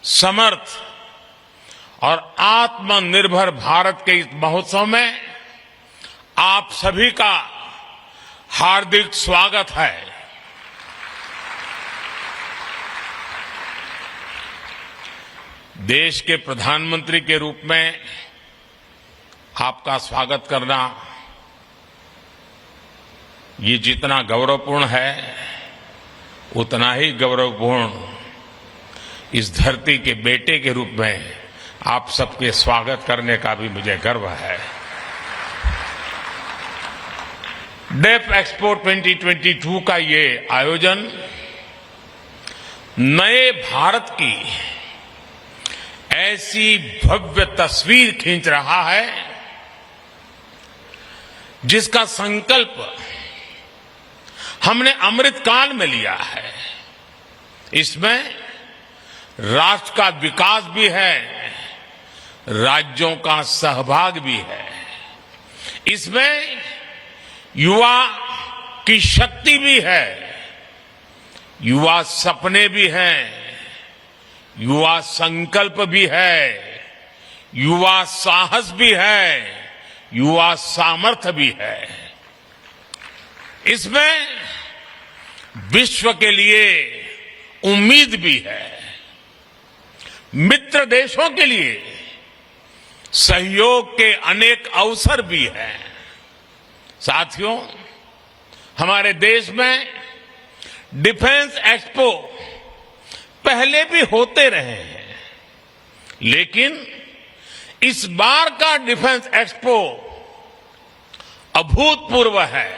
समर्थ और आत्मनिर्भर भारत के इस महोत्सव में आप सभी का हार्दिक स्वागत है। देश के प्रधानमंत्री के रूप में आपका स्वागत करना ये जितना गौरवपूर्ण है उतना ही गौरवपूर्ण इस धरती के बेटे के रूप में आप सबके स्वागत करने का भी मुझे गर्व है। डेफ एक्सपो 2022 का ये आयोजन नए भारत की ऐसी भव्य तस्वीर खींच रहा है जिसका संकल्प हमने अमृतकाल में लिया है। इसमें राष्ट्र का विकास भी है, राज्यों का सहभाग भी है। इसमें युवा की शक्ति भी है, युवा सपने भी हैं, युवा संकल्प भी है, युवा साहस भी है, युवा सामर्थ्य भी है। इसमें विश्व के लिए उम्मीद भी है, मित्र देशों के लिए सहयोग के अनेक अवसर भी हैं। साथियों, हमारे देश में डिफेंस एक्सपो पहले भी होते रहे हैं, लेकिन इस बार का डिफेंस एक्सपो अभूतपूर्व है।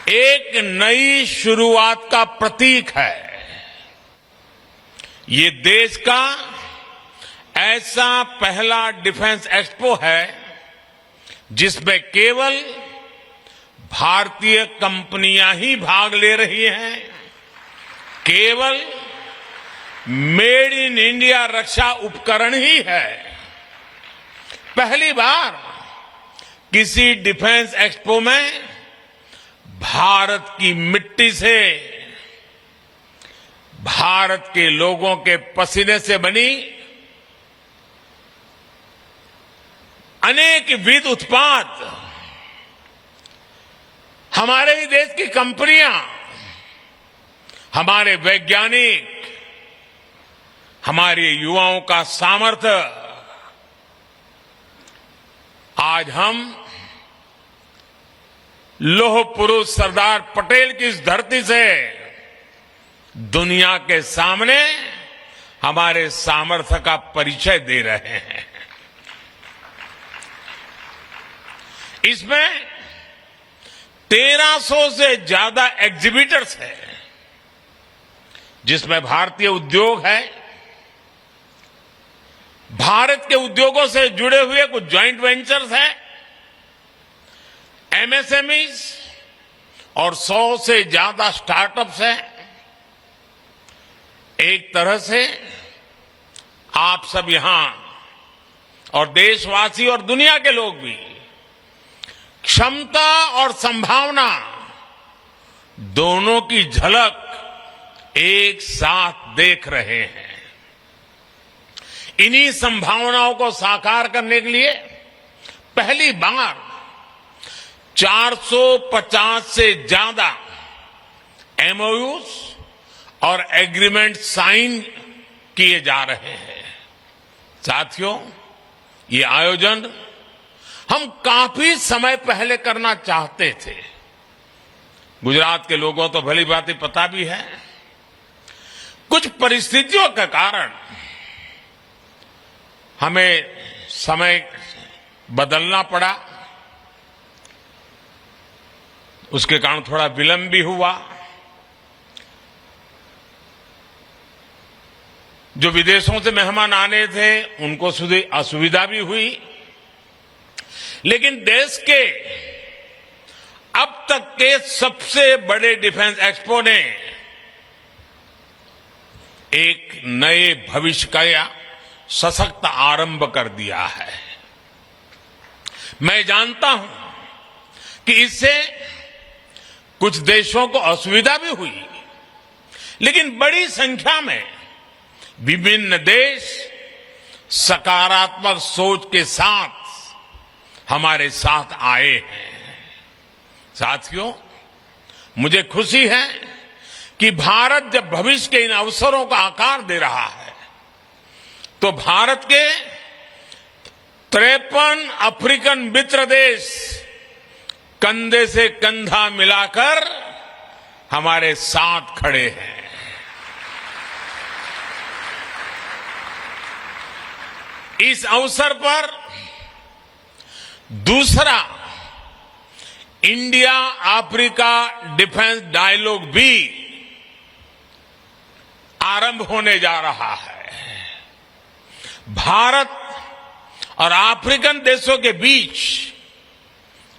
एक नई शुरुआत का प्रतीक है। ये देश का ऐसा पहला डिफेंस एक्सपो है जिसमें केवल भारतीय कंपनियां ही भाग ले रही हैं। केवल मेड इन इंडिया रक्षा उपकरण ही है। पहली बार किसी डिफेंस एक्सपो में भारत की मिट्टी से, भारत के लोगों के पसीने से बनी अनेक विध उत्पाद हमारे ही देश की कंपनियां, हमारे वैज्ञानिक, हमारे युवाओं का सामर्थ्य आज हम लौह पुरुष सरदार पटेल की इस धरती से दुनिया के सामने हमारे सामर्थ्य का परिचय दे रहे हैं। इसमें 1300 से ज्यादा एग्जीबिटर्स हैं, जिसमें भारतीय उद्योग है, भारत के उद्योगों से जुड़े हुए कुछ जॉइंट वेंचर्स हैं, एमएसएमईज और 100 से ज्यादा स्टार्टअप्स हैं। एक तरह से आप सब यहां और देशवासी और दुनिया के लोग भी क्षमता और संभावना दोनों की झलक एक साथ देख रहे हैं। इन्हीं संभावनाओं को साकार करने के लिए पहली बार 450 से ज्यादा एमओयूज और एग्रीमेंट साइन किए जा रहे हैं। साथियों, ये आयोजन हम काफी समय पहले करना चाहते थे। गुजरात के लोगों तो भली भांति पता भी है, कुछ परिस्थितियों के कारण हमें समय बदलना पड़ा, उसके कारण थोड़ा विलंब भी हुआ। जो विदेशों से मेहमान आने थे उनको असुविधा भी हुई, लेकिन देश के अब तक के सबसे बड़े डिफेंस एक्सपो ने एक नए भविष्य का सशक्त आरंभ कर दिया है। मैं जानता हूं कि इससे कुछ देशों को असुविधा भी हुई, लेकिन बड़ी संख्या में विभिन्न देश सकारात्मक सोच के साथ हमारे साथ आए हैं। साथियों, मुझे खुशी है कि भारत जब भविष्य के इन अवसरों का आकार दे रहा है तो भारत के 53 अफ्रीकन मित्र देश कंधे से कंधा मिलाकर हमारे साथ खड़े हैं। इस अवसर पर दूसरा इंडिया अफ्रीका डिफेंस डायलॉग भी आरंभ होने जा रहा है। भारत और अफ्रीकन देशों के बीच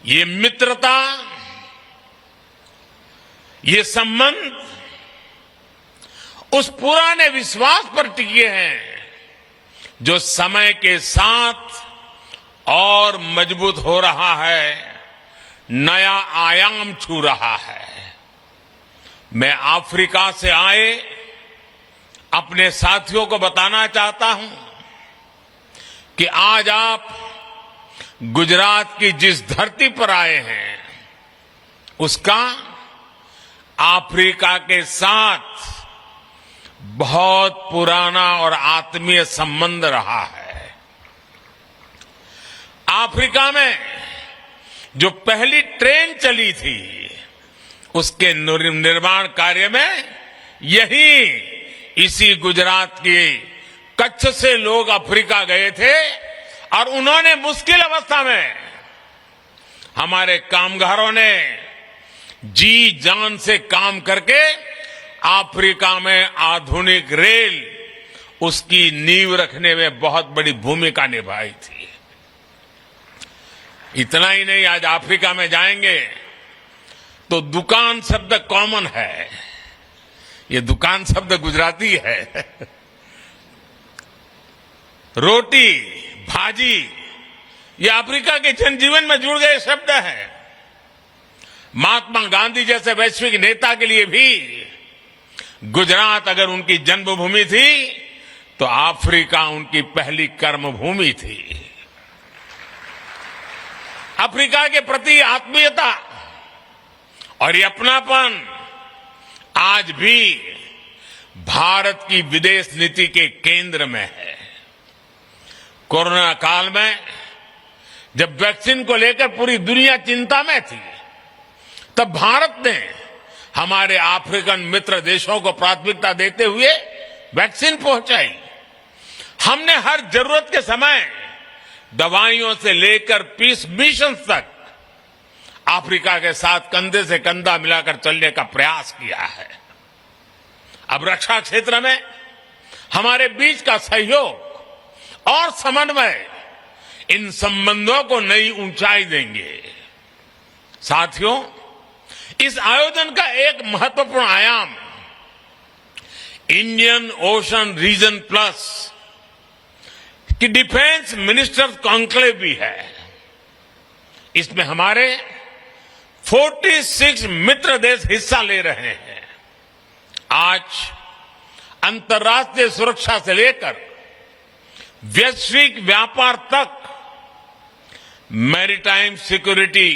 ये मित्रता, ये संबंध उस पुराने विश्वास पर टिके हैं जो समय के साथ और मजबूत हो रहा है, नया आयाम छू रहा है। मैं अफ्रीका से आए अपने साथियों को बताना चाहता हूं कि आज आप गुजरात की जिस धरती पर आए हैं उसका अफ्रीका के साथ बहुत पुराना और आत्मीय संबंध रहा है। अफ्रीका में जो पहली ट्रेन चली थी उसके निर्माण कार्य में इसी गुजरात के कच्छ से लोग अफ्रीका गए थे और उन्होंने मुश्किल अवस्था में हमारे कामगारों ने जी जान से काम करके अफ्रीका में आधुनिक रेल उसकी नींव रखने में बहुत बड़ी भूमिका निभाई थी। इतना ही नहीं, आज अफ्रीका में जाएंगे तो दुकान शब्द कॉमन है। ये दुकान शब्द गुजराती है। रोटी, भाजी, ये अफ्रीका के जनजीवन में जुड़ गए शब्द हैं। महात्मा गांधी जैसे वैश्विक नेता के लिए भी गुजरात अगर उनकी जन्मभूमि थी तो अफ्रीका उनकी पहली कर्मभूमि थी। अफ्रीका के प्रति आत्मीयता और ये अपनापन आज भी भारत की विदेश नीति के केंद्र में है। कोरोना काल में जब वैक्सीन को लेकर पूरी दुनिया चिंता में थी तब भारत ने हमारे अफ्रीकन मित्र देशों को प्राथमिकता देते हुए वैक्सीन पहुंचाई। हमने हर जरूरत के समय दवाइयों से लेकर पीस मिशन तक अफ्रीका के साथ कंधे से कंधा मिलाकर चलने का प्रयास किया है। अब रक्षा क्षेत्र में हमारे बीच का सहयोग और समन्वय इन संबंधों को नई ऊंचाई देंगे। साथियों, इस आयोजन का एक महत्वपूर्ण आयाम इंडियन ओशन रीजन प्लस की डिफेंस मिनिस्टर्स कॉन्क्लेव भी है। इसमें हमारे 46 मित्र देश हिस्सा ले रहे हैं। आज अंतर्राष्ट्रीय सुरक्षा से लेकर वैश्विक व्यापार तक मैरीटाइम सिक्योरिटी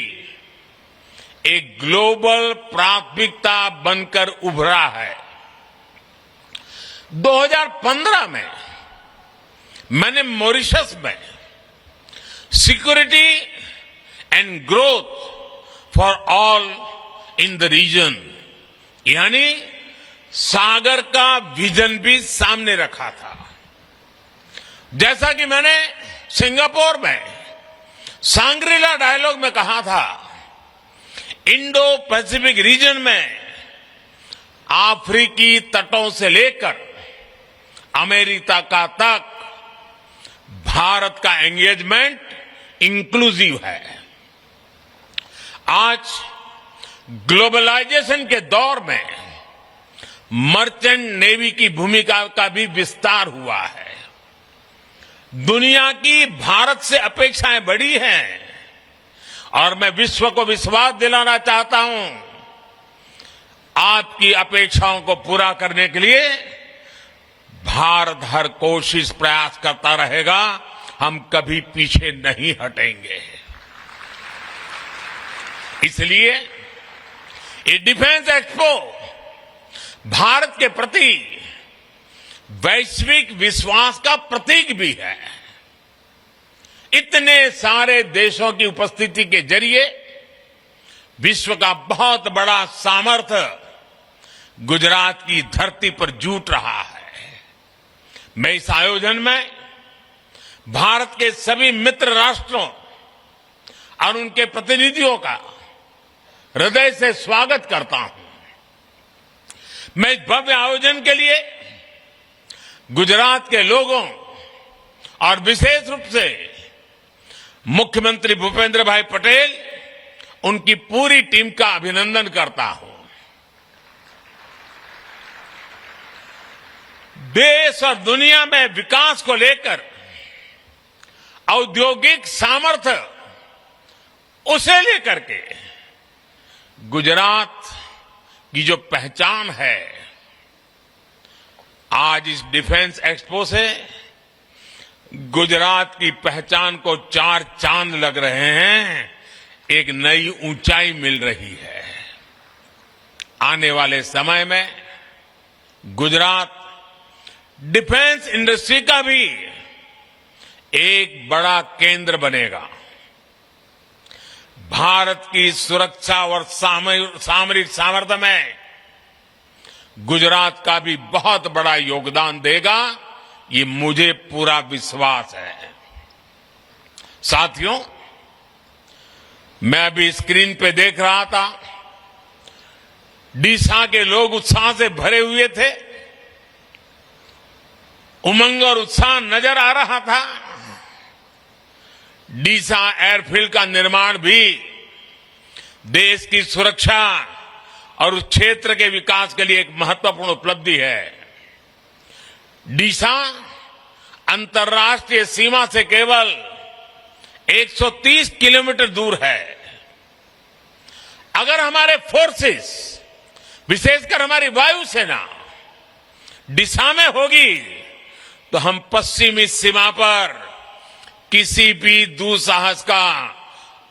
एक ग्लोबल प्राथमिकता बनकर उभरा है। 2015 में मैंने मॉरिशस में security and growth for all in the region यानी सागर का विजन भी सामने रखा था। जैसा कि मैंने सिंगापुर में सांग्रीला डायलॉग में कहा था, इंडो पैसिफिक रीजन में अफ्रीकी तटों से लेकर अमेरिका का तक भारत का एंगेजमेंट इंक्लूसिव है। आज ग्लोबलाइजेशन के दौर में मर्चेंट नेवी की भूमिका का भी विस्तार हुआ है। दुनिया की भारत से अपेक्षाएं बड़ी हैं और मैं विश्व को विश्वास दिलाना चाहता हूं, आपकी अपेक्षाओं को पूरा करने के लिए भारत हर कोशिश प्रयास करता रहेगा। हम कभी पीछे नहीं हटेंगे। इसलिए ये डिफेंस एक्सपो भारत के प्रति वैश्विक विश्वास का प्रतीक भी है। इतने सारे देशों की उपस्थिति के जरिए विश्व का बहुत बड़ा सामर्थ्य गुजरात की धरती पर जुट रहा है। मैं इस आयोजन में भारत के सभी मित्र राष्ट्रों और उनके प्रतिनिधियों का हृदय से स्वागत करता हूं। मैं इस भव्य आयोजन के लिए गुजरात के लोगों और विशेष रूप से मुख्यमंत्री भूपेंद्र भाई पटेल, उनकी पूरी टीम का अभिनंदन करता हूं। देश और दुनिया में विकास को लेकर औद्योगिक सामर्थ्य उसे लेकर के गुजरात की जो पहचान है, आज इस डिफेंस एक्सपो से गुजरात की पहचान को चार चांद लग रहे हैं, एक नई ऊंचाई मिल रही है। आने वाले समय में गुजरात डिफेंस इंडस्ट्री का भी एक बड़ा केंद्र बनेगा। भारत की सुरक्षा और सामरिक सामर्थ्य में गुजरात का भी बहुत बड़ा योगदान देगा, ये मुझे पूरा विश्वास है। साथियों, मैं अभी स्क्रीन पे देख रहा था, डीसा के लोग उत्साह से भरे हुए थे, उमंग और उत्साह नजर आ रहा था। डीसा एयरफील्ड का निर्माण भी देश की सुरक्षा और उस क्षेत्र के विकास के लिए एक महत्वपूर्ण उपलब्धि है। डीसा अंतर्राष्ट्रीय सीमा से केवल 130 किलोमीटर दूर है। अगर हमारे फोर्सेस, विशेषकर हमारी वायुसेना डीसा में होगी तो हम पश्चिमी सीमा पर किसी भी दुस्साहस का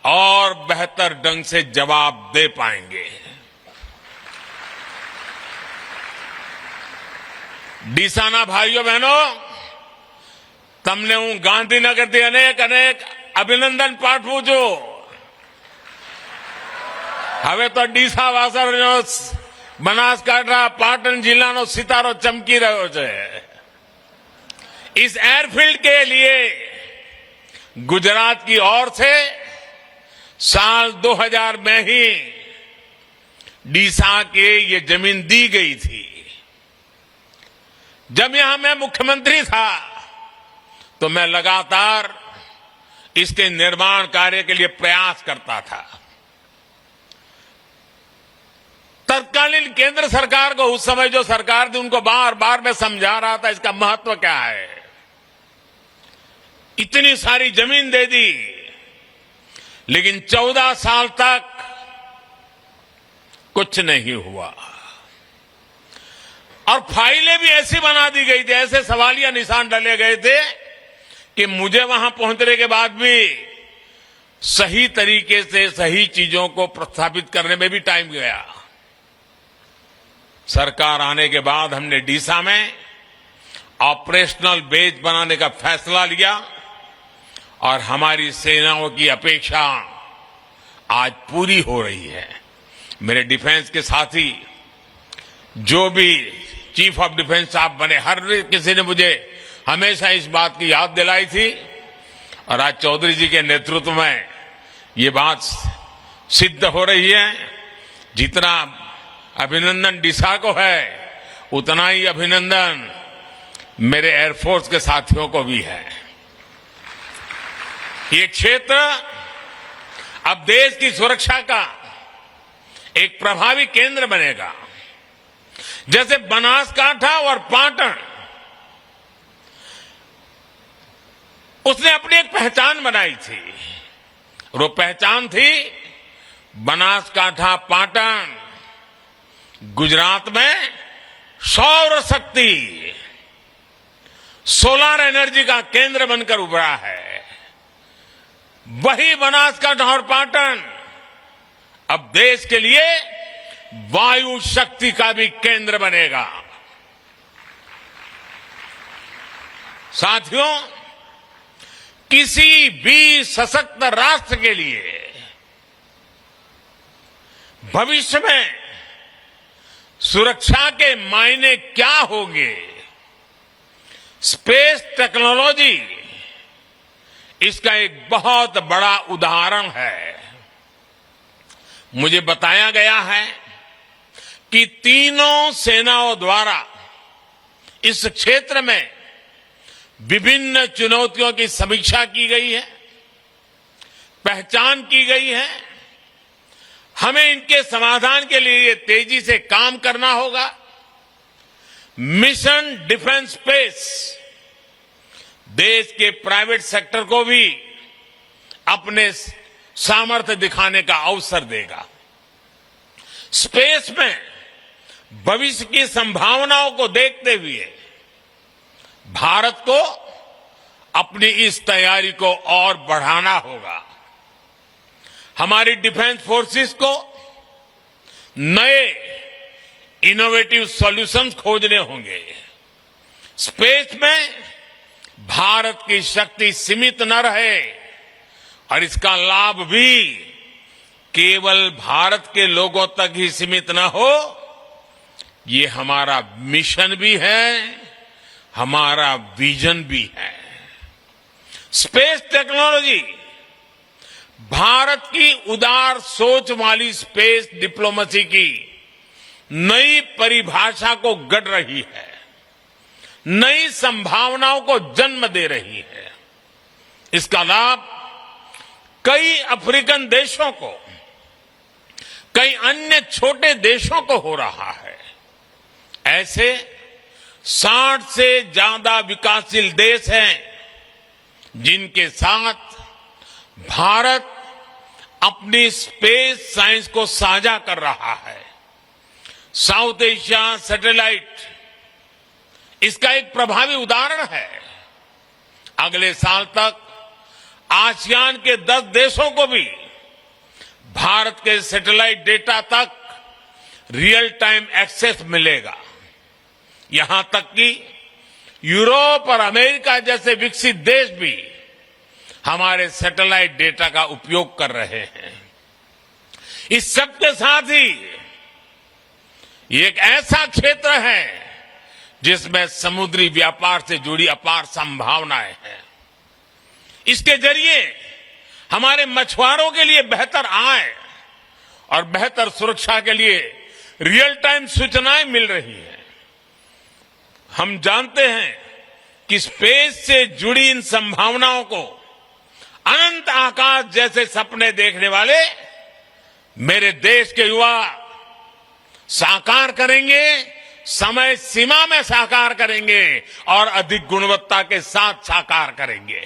और बेहतर ढंग से जवाब दे पाएंगे। डीसाना भाइयों बहनों, તમને હું ગાંધીનગરથી અનેક અભિનંદન પાઠવું છું। હવે તો ડીસા વાસણનો બનાસકાંઠા પાટણ જિલ્લાનો સિતારો ચમકી રહ્યો છે। इस एयरफील्ड के लिए गुजरात की ओर से साल 2000 में ही डीसा के ये जमीन दी गई थी। जब यहां मैं मुख्यमंत्री था तो मैं लगातार इसके निर्माण कार्य के लिए प्रयास करता था। तत्कालीन केंद्र सरकार को, उस समय जो सरकार थी, उनको बार बार मैं समझा रहा था इसका महत्व क्या है। इतनी सारी जमीन दे दी, लेकिन 14 साल तक कुछ नहीं हुआ और फाइलें भी ऐसी बना दी गई थी, ऐसे सवालिया निशान डाले गए थे कि मुझे वहां पहुंचने के बाद भी सही तरीके से सही चीजों को प्रस्थापित करने में भी टाइम गया। सरकार आने के बाद हमने डीसा में ऑपरेशनल बेस बनाने का फैसला लिया और हमारी सेनाओं की अपेक्षा आज पूरी हो रही है। मेरे डिफेंस के साथी, जो भी चीफ ऑफ डिफेंस साहब बने, हर किसी ने मुझे हमेशा इस बात की याद दिलाई थी और आज चौधरी जी के नेतृत्व में ये बात सिद्ध हो रही है। जितना अभिनंदन डीसा को है, उतना ही अभिनंदन मेरे एयरफोर्स के साथियों को भी है। ये क्षेत्र अब देश की सुरक्षा का एक प्रभावी केंद्र बनेगा। जैसे बनासकांठा और पाटन, उसने अपनी एक पहचान बनाई थी। वो पहचान थी बनासकांठा पाटन गुजरात में सौर शक्ति, सोलर एनर्जी का केंद्र बनकर उभरा है। वही बनासकांठा और पाटन अब देश के लिए वायु शक्ति का भी केंद्र बनेगा। साथियों, किसी भी सशक्त राष्ट्र के लिए भविष्य में सुरक्षा के मायने क्या होंगे, स्पेस टेक्नोलॉजी इसका एक बहुत बड़ा उदाहरण है। मुझे बताया गया है कि तीनों सेनाओं द्वारा इस क्षेत्र में विभिन्न चुनौतियों की समीक्षा की गई है, पहचान की गई है। हमें इनके समाधान के लिए तेजी से काम करना होगा। मिशन डिफेंस स्पेस देश के प्राइवेट सेक्टर को भी अपने सामर्थ्य दिखाने का अवसर देगा। स्पेस में भविष्य की संभावनाओं को देखते हुए भारत को अपनी इस तैयारी को और बढ़ाना होगा। हमारी डिफेंस फोर्सेस को नए इनोवेटिव सॉल्यूशंस खोजने होंगे। स्पेस में भारत की शक्ति सीमित न रहे और इसका लाभ भी केवल भारत के लोगों तक ही सीमित न हो, ये हमारा मिशन भी है, हमारा विजन भी है। स्पेस टेक्नोलॉजी भारत की उदार सोच वाली स्पेस डिप्लोमेसी की नई परिभाषा को गढ़ रही है, नई संभावनाओं को जन्म दे रही है। इसका लाभ कई अफ्रीकन देशों को, कई अन्य छोटे देशों को हो रहा है। ऐसे 60 से ज्यादा विकासशील देश हैं जिनके साथ भारत अपनी स्पेस साइंस को साझा कर रहा है। साउथ एशिया सैटेलाइट इसका एक प्रभावी उदाहरण है। अगले साल तक आसियान के 10 देशों को भी भारत के सैटेलाइट डेटा तक रियल टाइम एक्सेस मिलेगा। यहां तक कि यूरोप और अमेरिका जैसे विकसित देश भी हमारे सैटेलाइट डेटा का उपयोग कर रहे हैं। इस सब के साथ ही ये एक ऐसा क्षेत्र है जिसमें समुद्री व्यापार से जुड़ी अपार संभावनाएं हैं। इसके जरिए हमारे मछुआरों के लिए बेहतर आय और बेहतर सुरक्षा के लिए रियल टाइम सूचनाएं मिल रही हैं। हम जानते हैं कि स्पेस से जुड़ी इन संभावनाओं को अनंत आकाश जैसे सपने देखने वाले मेरे देश के युवा साकार करेंगे, समय सीमा में साकार करेंगे और अधिक गुणवत्ता के साथ साकार करेंगे।